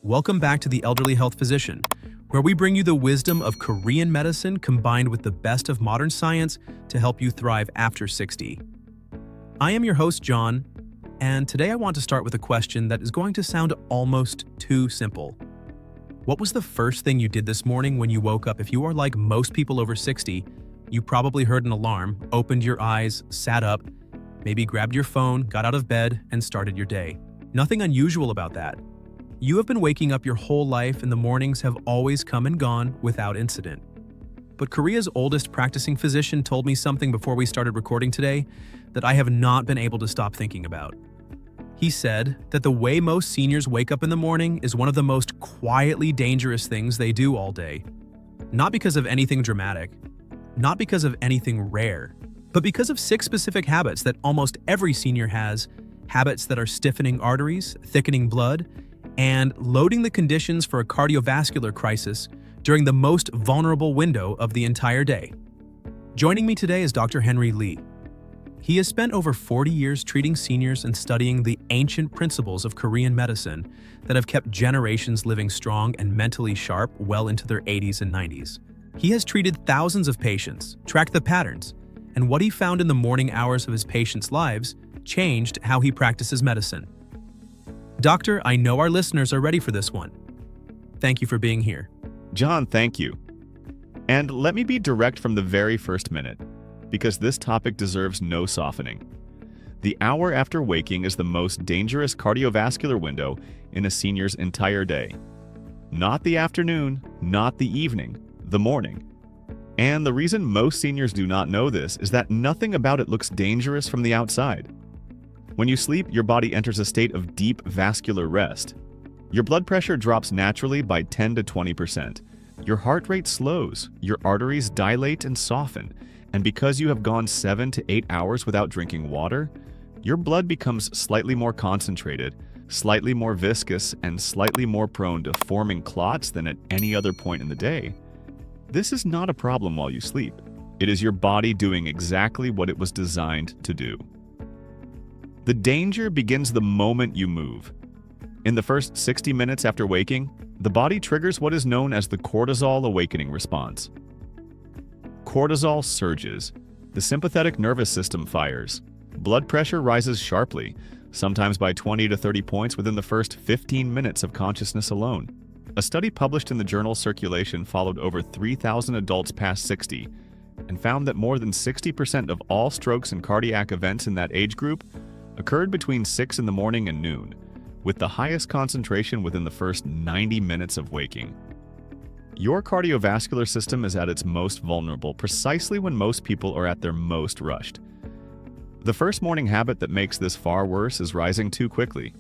Welcome back to the Elderly Health Physician, where we bring you the wisdom of Korean medicine combined with the best of modern science to help you thrive after 60. I am your host, John, and today I want to start with a question that is going to sound almost too simple. What was the first thing you did this morning when you woke up? If you are like most people over 60, you probably heard an alarm, opened your eyes, sat up, maybe grabbed your phone, got out of bed, and started your day. Nothing unusual about that. You have been waking up your whole life and the mornings have always come and gone without incident. But Korea's oldest practicing physician told me something before we started recording today that I have not been able to stop thinking about. He said that the way most seniors wake up in the morning is one of the most quietly dangerous things they do all day. Not because of anything dramatic, not because of anything rare, but because of 6 specific habits that almost every senior has, habits that are stiffening arteries, thickening blood, and loading the conditions for a cardiovascular crisis during the most vulnerable window of the entire day. Joining me today is Dr. Henry Lee. He has spent over 40 years treating seniors and studying the ancient principles of Korean medicine that have kept generations living strong and mentally sharp well into their 80s and 90s. He has treated thousands of patients, tracked the patterns, and what he found in the morning hours of his patients' lives changed how he practices medicine. Doctor, I know our listeners are ready for this one. Thank you for being here. John, thank you. And let me be direct from the very first minute, because this topic deserves no softening. The hour after waking is the most dangerous cardiovascular window in a senior's entire day. Not the afternoon, not the evening, the morning. And the reason most seniors do not know this is that nothing about it looks dangerous from the outside. When you sleep, your body enters a state of deep vascular rest. Your blood pressure drops naturally by 10 to 20%. Your heart rate slows, your arteries dilate and soften, and because you have gone 7 to 8 hours without drinking water, your blood becomes slightly more concentrated, slightly more viscous, and slightly more prone to forming clots than at any other point in the day. This is not a problem while you sleep. It is your body doing exactly what it was designed to do. The danger begins the moment you move. In the first 60 minutes after waking, the body triggers what is known as the cortisol awakening response. Cortisol surges. The sympathetic nervous system fires. Blood pressure rises sharply, sometimes by 20 to 30 points within the first 15 minutes of consciousness alone. A study published in the journal Circulation followed over 3,000 adults past 60 and found that more than 60% of all strokes and cardiac events in that age group occurred between 6 in the morning and noon, with the highest concentration within the first 90 minutes of waking. Your cardiovascular system is at its most vulnerable precisely when most people are at their most rushed. The first morning habit that makes this far worse is rising too quickly.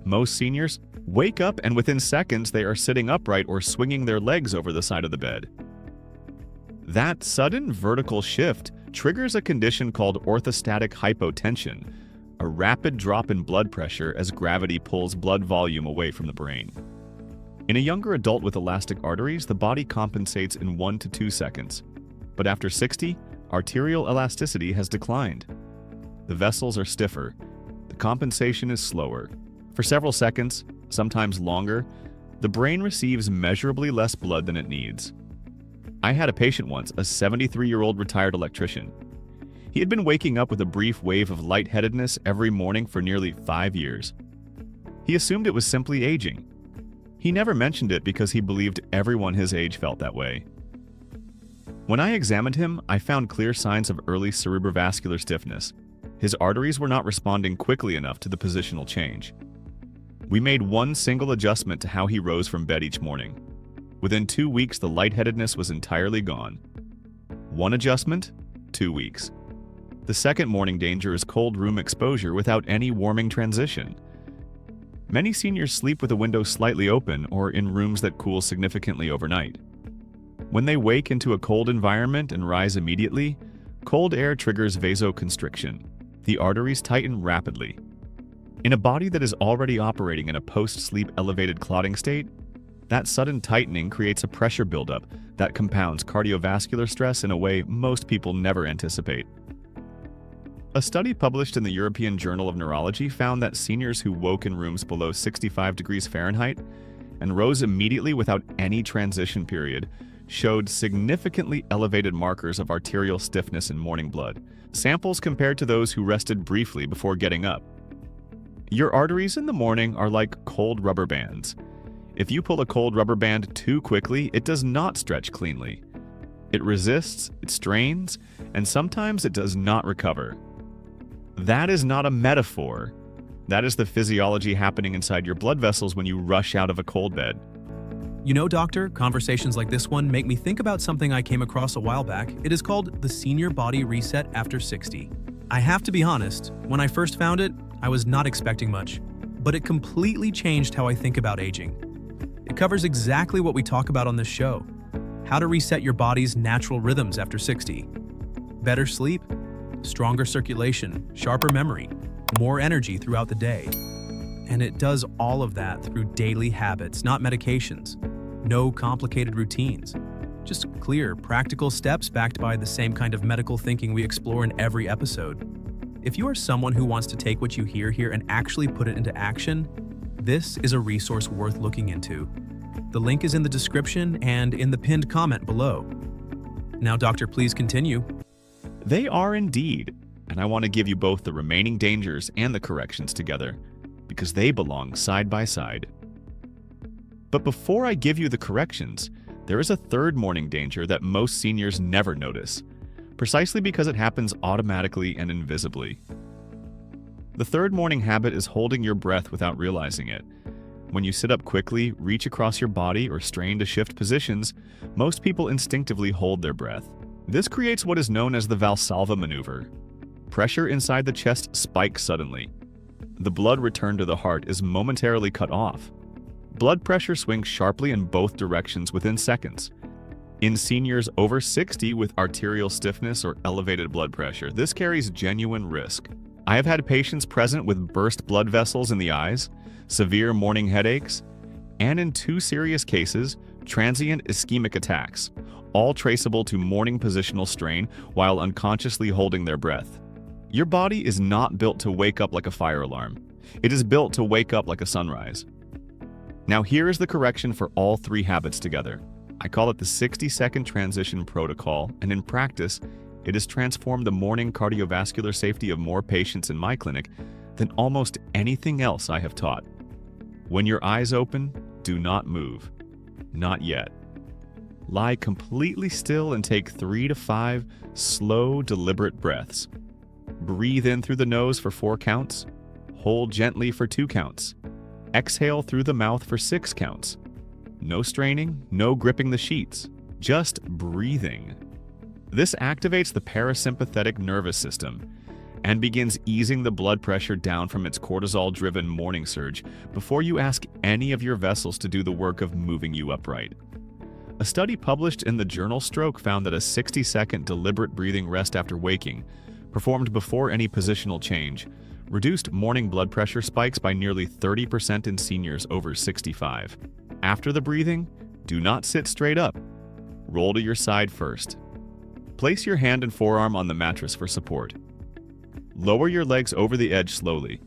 Most seniors wake up and within seconds they are sitting upright or swinging their legs over the side of the bed. That sudden vertical shift triggers a condition called orthostatic hypotension, a rapid drop in blood pressure as gravity pulls blood volume away from the brain. In a younger adult with elastic arteries, the body compensates in 1 to 2 seconds. But after 60, arterial elasticity has declined. The vessels are stiffer. The compensation is slower. For several seconds, sometimes longer, the brain receives measurably less blood than it needs. I had a patient once, a 73-year-old retired electrician. He had been waking up with a brief wave of lightheadedness every morning for nearly 5 years. He assumed it was simply aging. He never mentioned it because he believed everyone his age felt that way. When I examined him, I found clear signs of early cerebrovascular stiffness. His arteries were not responding quickly enough to the positional change. We made one single adjustment to how he rose from bed each morning. Within 2 weeks, the lightheadedness was entirely gone. One adjustment, 2 weeks. The second morning danger is cold room exposure without any warming transition. Many seniors sleep with the window slightly open or in rooms that cool significantly overnight. When they wake into a cold environment and rise immediately, cold air triggers vasoconstriction. The arteries tighten rapidly. In a body that is already operating in a post-sleep elevated clotting state, that sudden tightening creates a pressure buildup that compounds cardiovascular stress in a way most people never anticipate. A study published in the European Journal of Neurology found that seniors who woke in rooms below 65 degrees Fahrenheit and rose immediately without any transition period, showed significantly elevated markers of arterial stiffness in morning blood, samples compared to those who rested briefly before getting up. Your arteries in the morning are like cold rubber bands. If you pull a cold rubber band too quickly, it does not stretch cleanly. It resists, it strains, and sometimes it does not recover. That is not a metaphor. That is the physiology happening inside your blood vessels when you rush out of a cold bed. You know, doctor, conversations like this one make me think about something I came across a while back. It is called the Senior Body Reset After 60. I have to be honest, when I first found it, I was not expecting much, but it completely changed how I think about aging. It covers exactly what we talk about on this show: how to reset your body's natural rhythms after 60. Better sleep, stronger circulation, sharper memory, more energy throughout the day. And it does all of that through daily habits, not medications. No complicated routines. Just clear, practical steps backed by the same kind of medical thinking we explore in every episode. If you are someone who wants to take what you hear here and actually put it into action, this is a resource worth looking into. The link is in the description and in the pinned comment below. Now, doctor, please continue. They are indeed, and I want to give you both the remaining dangers and the corrections together, because they belong side by side. But before I give you the corrections, there is a third morning danger that most seniors never notice, precisely because it happens automatically and invisibly. The third morning habit is holding your breath without realizing it. When you sit up quickly, reach across your body, or strain to shift positions, most people instinctively hold their breath. This creates what is known as the Valsalva maneuver. Pressure inside the chest spikes suddenly. The blood return to the heart is momentarily cut off. Blood pressure swings sharply in both directions within seconds. In seniors over 60 with arterial stiffness or elevated blood pressure, this carries genuine risk. I have had patients present with burst blood vessels in the eyes, severe morning headaches, and in 2 serious cases, transient ischemic attacks, all traceable to morning positional strain while unconsciously holding their breath. Your body is not built to wake up like a fire alarm. It is built to wake up like a sunrise. Now here is the correction for all 3 habits together. I call it the 60-second transition protocol, and in practice, it has transformed the morning cardiovascular safety of more patients in my clinic than almost anything else I have taught. When your eyes open, do not move. Not yet. Lie completely still and take 3 to 5 slow, deliberate breaths. Breathe in through the nose for 4 counts. Hold gently for 2 counts. Exhale through the mouth for 6 counts. No straining, no gripping the sheets, just breathing. This activates the parasympathetic nervous system and begins easing the blood pressure down from its cortisol-driven morning surge before you ask any of your vessels to do the work of moving you upright. A study published in the journal Stroke found that a 60-second deliberate breathing rest after waking, performed before any positional change, reduced morning blood pressure spikes by nearly 30% in seniors over 65. After the breathing, do not sit straight up. Roll to your side first. Place your hand and forearm on the mattress for support. Lower your legs over the edge slowly.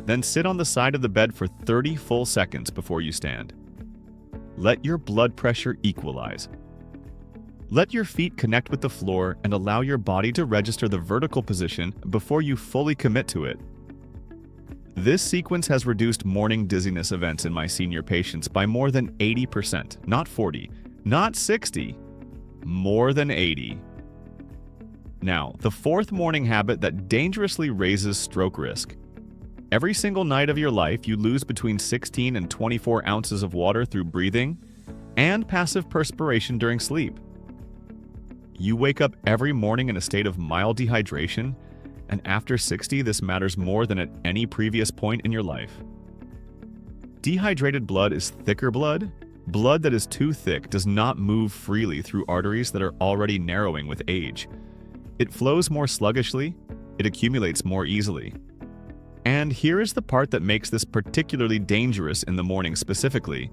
Then sit on the side of the bed for 30 full seconds before you stand. Let your blood pressure equalize. Let your feet connect with the floor and allow your body to register the vertical position before you fully commit to it. This sequence has reduced morning dizziness events in my senior patients by more than 80%, not 40, not 60, more than 80. Now, the 4th morning habit that dangerously raises stroke risk. Every single night of your life, you lose between 16 and 24 ounces of water through breathing and passive perspiration during sleep. You wake up every morning in a state of mild dehydration, and after 60, this matters more than at any previous point in your life. Dehydrated blood is thicker blood. Blood that is too thick does not move freely through arteries that are already narrowing with age. It flows more sluggishly, it accumulates more easily. And here is the part that makes this particularly dangerous in the morning specifically.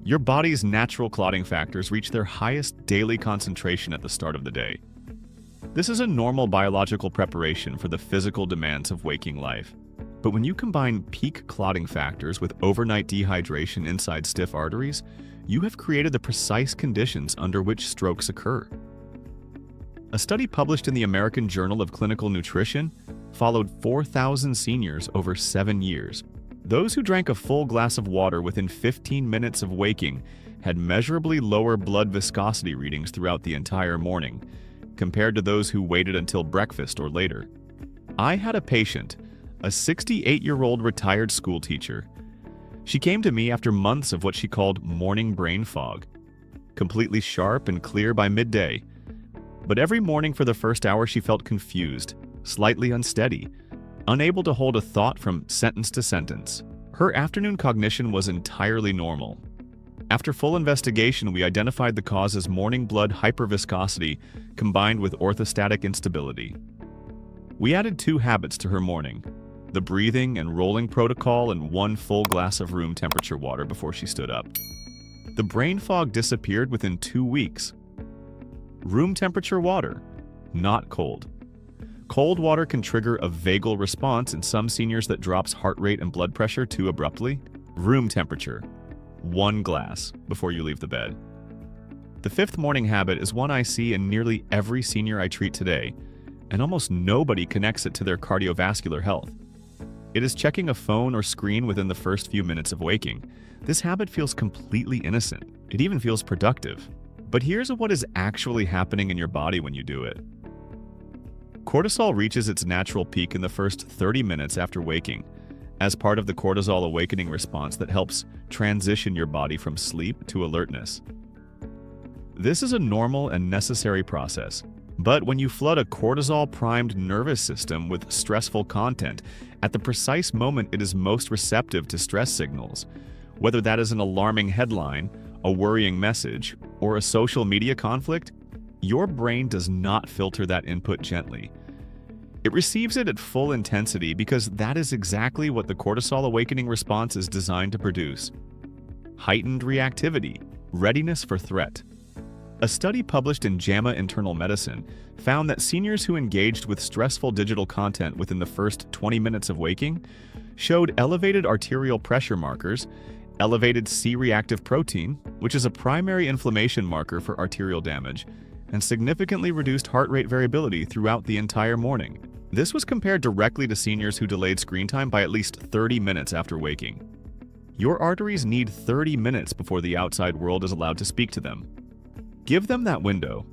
Your body's natural clotting factors reach their highest daily concentration at the start of the day. This is a normal biological preparation for the physical demands of waking life. But when you combine peak clotting factors with overnight dehydration inside stiff arteries, you have created the precise conditions under which strokes occur. A study published in the American Journal of Clinical Nutrition followed 4,000 seniors over 7 years. Those who drank a full glass of water within 15 minutes of waking had measurably lower blood viscosity readings throughout the entire morning, compared to those who waited until breakfast or later. I had a patient, a 68-year-old retired school teacher. She came to me after months of what she called morning brain fog, completely sharp and clear by midday. But every morning for the first hour she felt confused, slightly unsteady, unable to hold a thought from sentence to sentence. Her afternoon cognition was entirely normal. After full investigation, we identified the cause as morning blood hyperviscosity combined with orthostatic instability. We added 2 habits to her morning: the breathing and rolling protocol and 1 full glass of room temperature water before she stood up. The brain fog disappeared within 2 weeks. Room temperature water, not cold. Cold water can trigger a vagal response in some seniors that drops heart rate and blood pressure too abruptly. Room temperature, 1 glass before you leave the bed. The 5th morning habit is one I see in nearly every senior I treat today, and almost nobody connects it to their cardiovascular health. It is checking a phone or screen within the first few minutes of waking. This habit feels completely innocent. It even feels productive. But here's what is actually happening in your body when you do it. Cortisol reaches its natural peak in the first 30 minutes after waking, as part of the cortisol awakening response that helps transition your body from sleep to alertness. This is a normal and necessary process, but when you flood a cortisol-primed nervous system with stressful content, at the precise moment it is most receptive to stress signals, whether that is an alarming headline, a worrying message, or a social media conflict, your brain does not filter that input gently. It receives it at full intensity because that is exactly what the cortisol awakening response is designed to produce: heightened reactivity, readiness for threat. A study published in JAMA Internal Medicine found that seniors who engaged with stressful digital content within the first 20 minutes of waking showed elevated arterial pressure markers, elevated C-reactive protein, which is a primary inflammation marker for arterial damage, and significantly reduced heart rate variability throughout the entire morning. This was compared directly to seniors who delayed screen time by at least 30 minutes after waking. Your arteries need 30 minutes before the outside world is allowed to speak to them. Give them that window.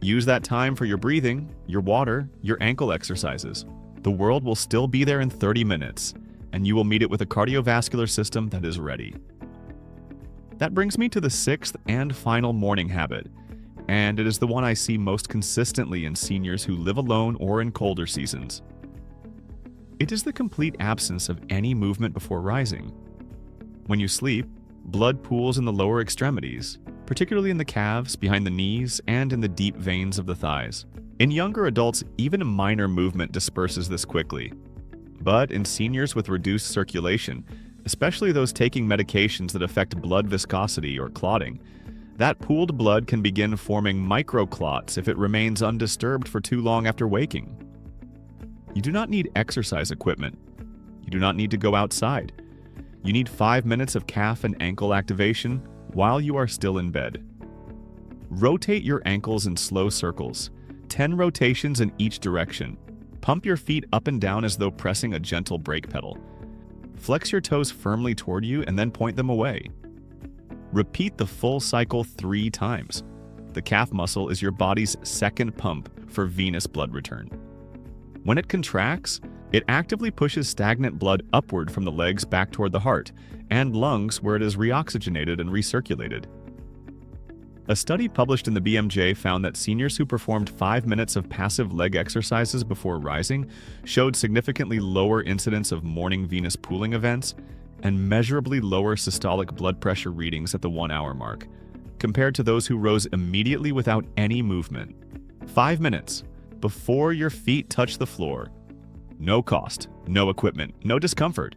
Use that time for your breathing, your water, your ankle exercises. The world will still be there in 30 minutes, and you will meet it with a cardiovascular system that is ready. That brings me to the 6th and final morning habit, and it is the one I see most consistently in seniors who live alone or in colder seasons. It is the complete absence of any movement before rising. When you sleep, blood pools in the lower extremities, particularly in the calves, behind the knees, and in the deep veins of the thighs. In younger adults, even a minor movement disperses this quickly. But in seniors with reduced circulation, especially those taking medications that affect blood viscosity or clotting, that pooled blood can begin forming microclots if it remains undisturbed for too long after waking. You do not need exercise equipment. You do not need to go outside. You need 5 minutes of calf and ankle activation while you are still in bed. Rotate your ankles in slow circles, 10 rotations in each direction. Pump your feet up and down as though pressing a gentle brake pedal. Flex your toes firmly toward you and then point them away. Repeat the full cycle 3 times. The calf muscle is your body's second pump for venous blood return. When it contracts, it actively pushes stagnant blood upward from the legs back toward the heart and lungs where it is reoxygenated and recirculated. A study published in the BMJ found that seniors who performed 5 minutes of passive leg exercises before rising showed significantly lower incidence of morning venous pooling events and measurably lower systolic blood pressure readings at the 1-hour mark, compared to those who rose immediately without any movement. 5 minutes before your feet touch the floor. No cost, no equipment, no discomfort.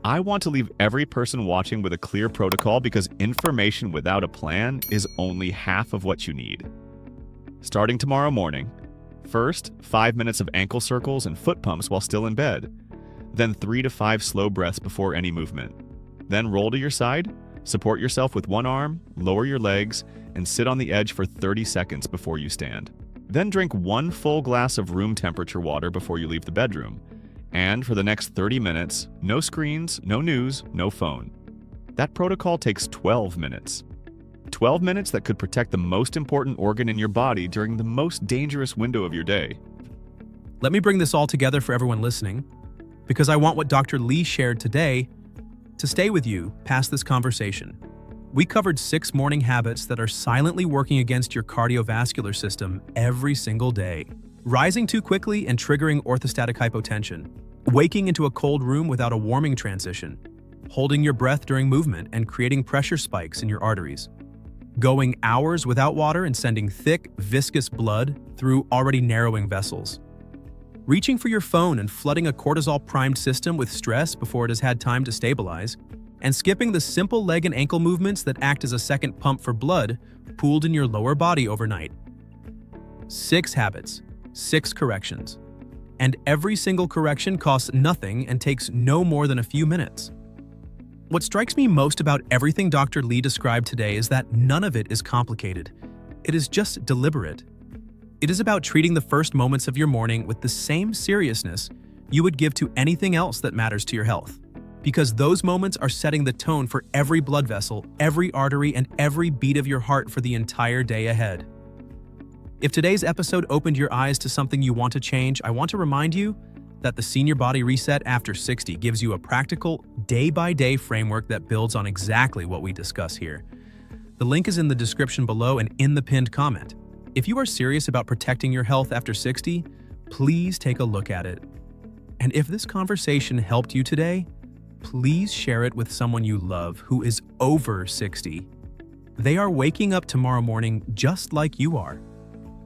I want to leave every person watching with a clear protocol because information without a plan is only half of what you need. Starting tomorrow morning, first, 5 minutes of ankle circles and foot pumps while still in bed. then 3 to 5 slow breaths before any movement. Then roll to your side, support yourself with one arm, lower your legs, and sit on the edge for 30 seconds before you stand. Then drink 1 full glass of room temperature water before you leave the bedroom. And for the next 30 minutes, no screens, no news, no phone. That protocol takes 12 minutes. 12 minutes that could protect the most important organ in your body during the most dangerous window of your day. Let me bring this all together for everyone listening, because I want what Dr. Lee shared today to stay with you past this conversation. We covered 6 morning habits that are silently working against your cardiovascular system every single day. Rising too quickly and triggering orthostatic hypotension. Waking into a cold room without a warming transition. Holding your breath during movement and creating pressure spikes in your arteries. Going hours without water and sending thick, viscous blood through already narrowing vessels. Reaching for your phone and flooding a cortisol-primed system with stress before it has had time to stabilize. And skipping the simple leg and ankle movements that act as a second pump for blood pooled in your lower body overnight. 6 habits, 6 corrections. And every single correction costs nothing and takes no more than a few minutes. What strikes me most about everything Dr. Lee described today is that none of it is complicated. It is just deliberate. It is about treating the first moments of your morning with the same seriousness you would give to anything else that matters to your health. Because those moments are setting the tone for every blood vessel, every artery, and every beat of your heart for the entire day ahead. If today's episode opened your eyes to something you want to change, I want to remind you that the Senior Body Reset After 60 gives you a practical, day-by-day framework that builds on exactly what we discuss here. The link is in the description below and in the pinned comment. If you are serious about protecting your health after 60, please take a look at it. And if this conversation helped you today, please share it with someone you love who is over 60. They are waking up tomorrow morning just like you are.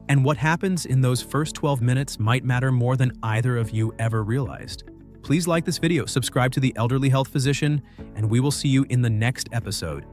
And what happens in those first 12 minutes might matter more than either of you ever realized. Please like this video, subscribe to The Elderly Health Physician, and we will see you in the next episode.